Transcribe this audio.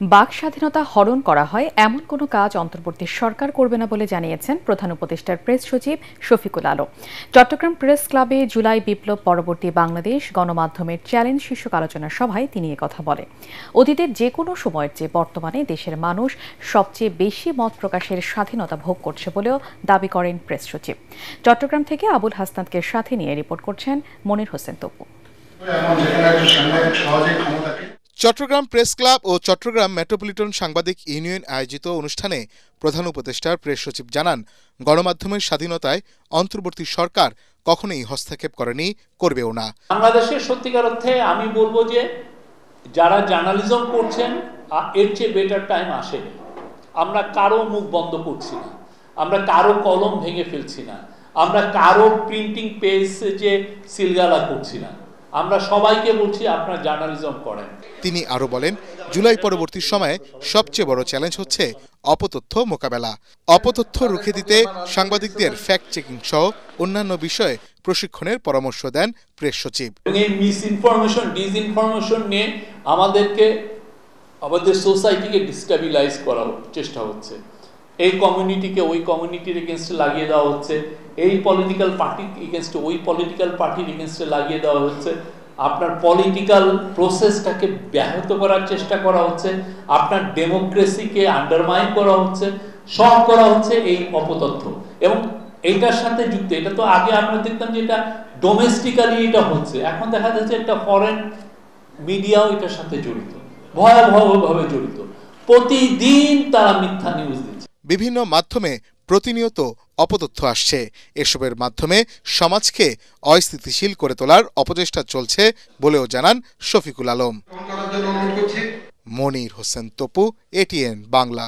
বাক স্বাধীনতা হরণ করা হয় এমন কোনো কাজ অন্তর্বর্তী সরকার করবে না বলে জানিয়েছেন প্রধান উপদেষ্টার প্রেস সচিব শফিকুল আলম। চট্টগ্রাম প্রেস ক্লাবে জুলাই বিপ্লব পরবর্তী বাংলাদেশ গণমাধ্যমের চ্যালেঞ্জ শীর্ষক আলোচনা সভায় তিনি একথা বলেন। অতীতের যে কোনো সময়ের চেয়ে বর্তমানে দেশের মানুষ সবচেয়ে বেশি মত প্রকাশের স্বাধীনতা ভোগ করছে বলেও দাবি করেন প্রেস সচিব। চট্টগ্রাম থেকে আবুল হাসনাতকে সাথে নিয়ে রিপোর্ট করছেন মনির হোসেন তপু। চট্টগ্রাম প্রেস ক্লাব ও চট্টগ্রাম মেট্রোপলিটন সাংবাদিক ইউনিয়ন আয়োজিত অনুষ্ঠানে প্রধান উপদেষ্টার প্রেস সচিব জানান, গণমাধ্যমের স্বাধীনতায় অন্তর্বর্তী সরকার কখনোই হস্তক্ষেপ করেনি, করবেও না। বাংলাদেশের সত্যিকার অর্থে আমি বলবো যে যারা জার্নালিজম করছেন এর চেয়ে বেটার টাইম আসেনি। আমরা কারো মুখ বন্ধ করছি না, আমরা কারো কলম ভেঙে ফেলছি না, আমরা কারো প্রিন্টিং পেজ যে সিলগালা করছি না, আমরা সবাইকে বলছি আপনারা জার্নালিজম করেন। তিনি আরো বলেন, জুলাই পরবর্তী সময়ে সবচেয়ে বড় চ্যালেঞ্জ হচ্ছে অপতথ্য মোকাবেলা। অপতথ্য রুখে দিতে সাংবাদিকদের ফ্যাক্ট চেকিং সহ অন্যান্য বিষয়ে প্রশিক্ষণের পরামর্শ দেন প্রেস সচিব। এই মিসইনফরমেশন ডিসইনফরমেশন নিয়ে আমাদের সোসাইটিকে ডিস্টেবিলাইজ করার চেষ্টা হচ্ছে। এই কমিউনিটিকে ওই কমিউনিটির এগেনস্টে লাগিয়ে দেওয়া হচ্ছে, এই পলিটিক্যাল পার্টির এগেনস্টে ওই পলিটিক্যাল পার্টির এগেনস্টে লাগিয়ে দেওয়া হচ্ছে, আপনার পলিটিক্যাল প্রসেসটাকে ব্যাহত করার চেষ্টা করা হচ্ছে, আপনার ডেমোক্রেসিকে আন্ডারমাইন করা হচ্ছে, সব করা হচ্ছে এই অপতথ্য। এবং এইটার সাথে যুক্ত, এটা তো আগে আমরা দেখতাম যে এটা ডোমেস্টিক্যালি এটা হচ্ছে, এখন দেখা যাচ্ছে একটা ফরেন মিডিয়াও এটার সাথে জড়িত, ভয়াবহভাবে জড়িত। প্রতিদিন তারা মিথ্যা নিউজ দিচ্ছে। বিভিন্ন মাধ্যমে প্রতিনিয়ত অপতথ্য আসছে। এসবের মাধ্যমে সমাজকে অস্থিতিশীল করে তোলার অপচেষ্টা চলছে বলেও জানান শফিকুল আলম। মনির হোসেন তপু, এটিএন বাংলা।